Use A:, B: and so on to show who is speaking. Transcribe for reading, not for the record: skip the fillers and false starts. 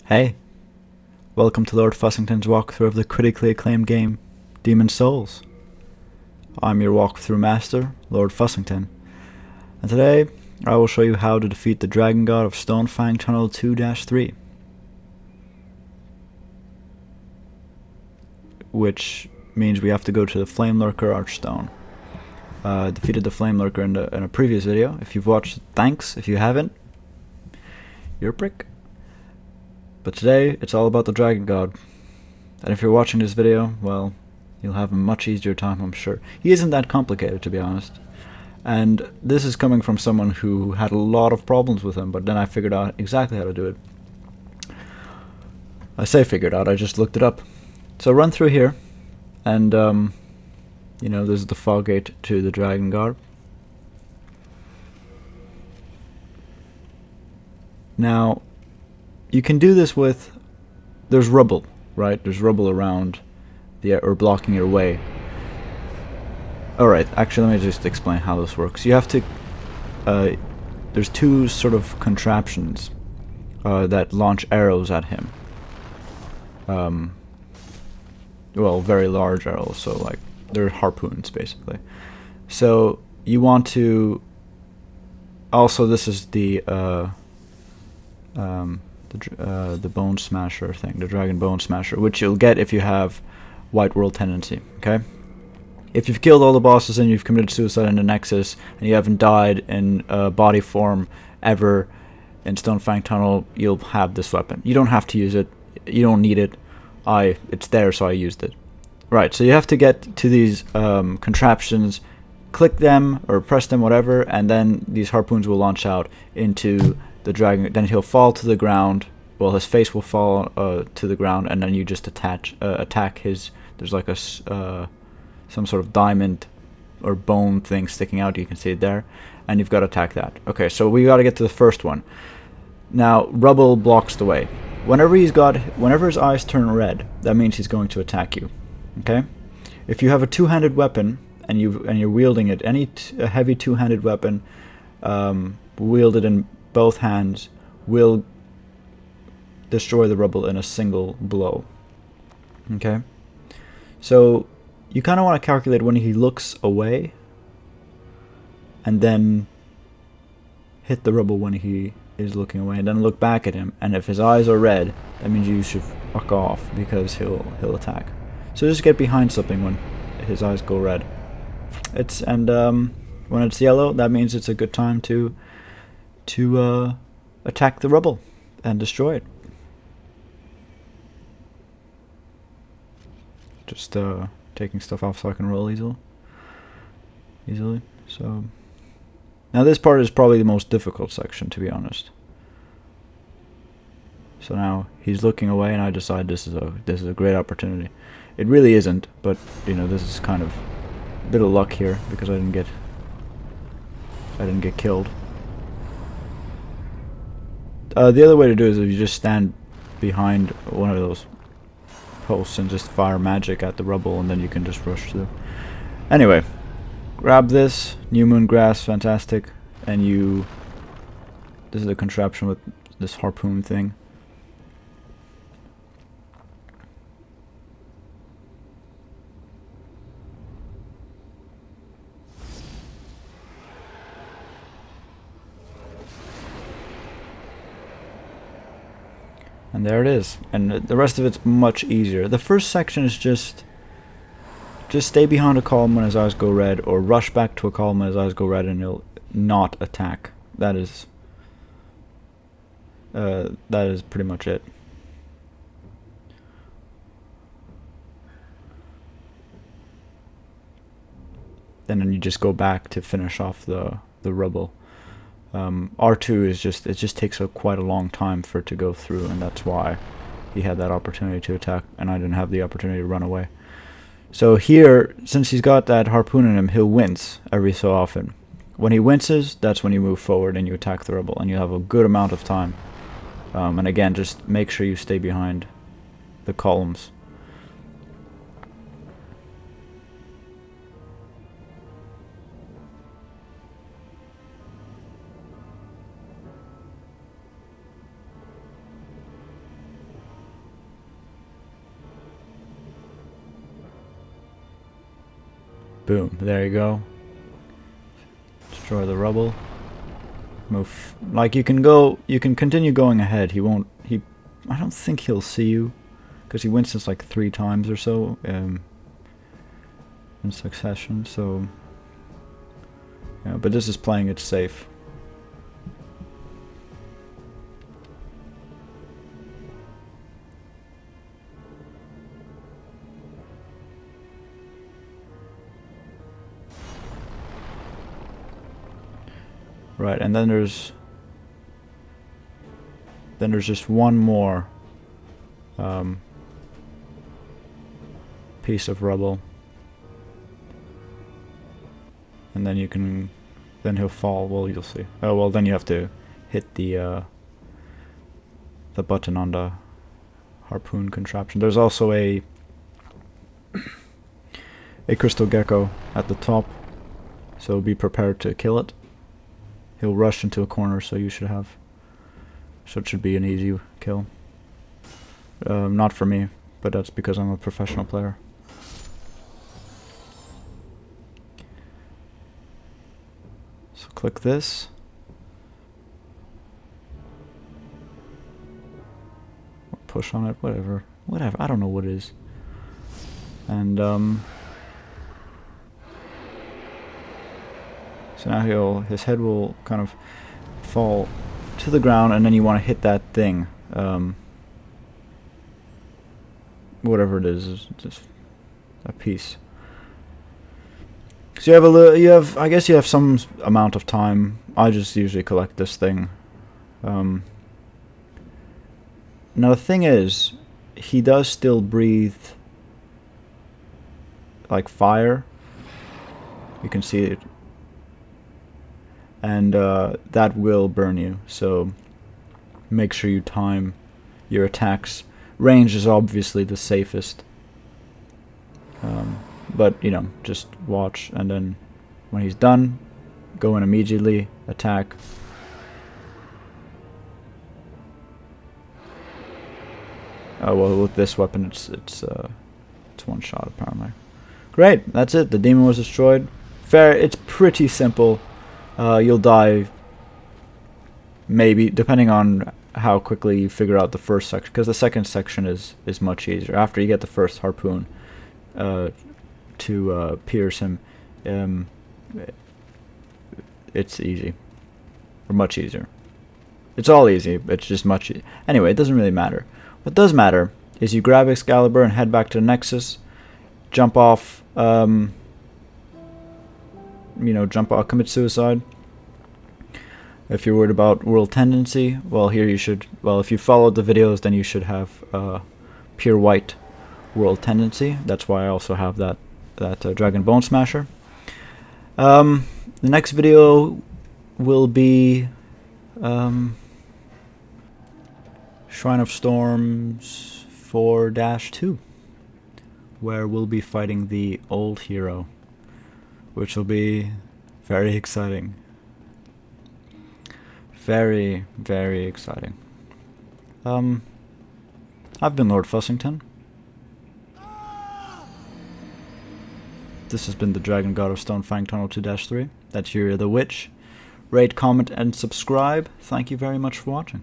A: Hey, welcome to Lord Fussington's walkthrough of the critically acclaimed game, Demon's Souls. I'm your walkthrough master, Lord Fussington, and today I will show you how to defeat the Dragon God of Stonefang Tunnel 2-3, which means we have to go to the Flame Lurker Archstone. Defeated the Flame Lurker in a previous video. If you've watched, thanks. If you haven't, you're a prick. But today, it's all about the Dragon God. And if you're watching this video, well, you'll have a much easier time, I'm sure. He isn't that complicated, to be honest. And this is coming from someone who had a lot of problems with him, but then I figured out exactly how to do it. I say figured out, I just looked it up. So run through here, and, you know, this is the fog gate to the Dragon God. Now, you can do this with, there's rubble, right? There's rubble around or blocking your way. Alright, actually let me just explain how this works. You have to, there's two sort of contraptions that launch arrows at him. Well, very large arrows, so like, they're harpoons basically. So, you want to, also this is the Bone Smasher thing, the Dragon Bone Smasher, which you'll get if you have White World Tendency, okay? If you've killed all the bosses and you've committed suicide in the Nexus, and you haven't died in body form ever in Stonefang Tunnel, you'll have this weapon. You don't have to use it, you don't need it, it's there so I used it. Right, so you have to get to these contraptions, click them, or press them, whatever, and then these harpoons will launch out into the dragon. Then he'll fall to the ground. Well, his face will fall to the ground, and then you just attack his. There's like a some sort of diamond or bone thing sticking out. You can see it there, and you've got to attack that. Okay, so we got to get to the first one. Now, rubble blocks the way. Whenever his eyes turn red, that means he's going to attack you. Okay, if you have a two-handed weapon and you're wielding it, a heavy two-handed weapon, wielded in both hands, will destroy the rubble in a single blow. Okay, so you kind of want to calculate when he looks away, and then hit the rubble when he is looking away, and then look back at him. And if his eyes are red, that means you should fuck off because he'll attack. So just get behind something when his eyes go red. When it's yellow, that means it's a good time to attack the rubble and destroy it. Just taking stuff off so I can roll easily. So now this part is probably the most difficult section, to be honest. So now he's looking away, and I decide this is a great opportunity. It really isn't, but you know, this is kind of a bit of luck here because I didn't get killed. The other way to do it is if you just stand behind one of those posts and just fire magic at the rubble, and then you can just rush through. Anyway, grab this New Moon Grass, fantastic, and this is a contraption with this harpoon thing. And there it is, and the rest of it's much easier. The first section is just stay behind a column when his eyes go red, or rush back to a column when his eyes go red, and he'll not attack. That is pretty much it. And then you just go back to finish off the rubble. R2 is it just takes quite a long time for it to go through, and that's why he had that opportunity to attack and I didn't have the opportunity to run away. So here, since he's got that harpoon in him, he'll wince every so often. When he winces, that's when you move forward and you attack the rubble, and you have a good amount of time. And again, just make sure you stay behind the columns. Boom, there you go. Destroy the rubble. Move. Like, you can continue going ahead. I don't think he'll see you, because he winces like 3 times or so in succession, so yeah, but this is playing it safe. Right, and then there's just one more piece of rubble, and then he'll fall. Well, you'll see. Oh well, then you have to hit the button on the harpoon contraption. There's also a crystal gecko at the top, so be prepared to kill it. He'll rush into a corner, so it should be an easy kill. Not for me, but that's because I'm a professional player. So click this. Or push on it, whatever. I don't know what it is. And so now his head will kind of fall to the ground, and then you want to hit that thing. Whatever it is just a piece. So I guess you have some amount of time. I just usually collect this thing. Now the thing is, he does still breathe like fire. You can see it. And that will burn you, so make sure you time your attacks. Range is obviously the safest, but you know, just watch, and then when he's done, go in immediately, attack. Oh well, with this weapon it's one shot apparently. Great, that's it. The demon was destroyed. It's pretty simple. You'll die, maybe, depending on how quickly you figure out the first section, because the second section is much easier. After you get the first harpoon to pierce him, it's easy, or much easier. It's all easy, it's just much anyway, it doesn't really matter. What does matter is you grab Excalibur and head back to the Nexus, jump off, jump off, commit suicide. If you're worried about world tendency, well, here you should, well, if you followed the videos, then you should have pure white world tendency. That's why I also have that Dragon Bone Smasher. The next video will be Shrine of Storms 4-2, where we'll be fighting the old hero, which will be very exciting. Very, very exciting. I've been Lord Fussington. This has been the Dragon God of Stonefang Tunnel 2-3. That's Yuri the Witch. Rate, comment, and subscribe. Thank you very much for watching.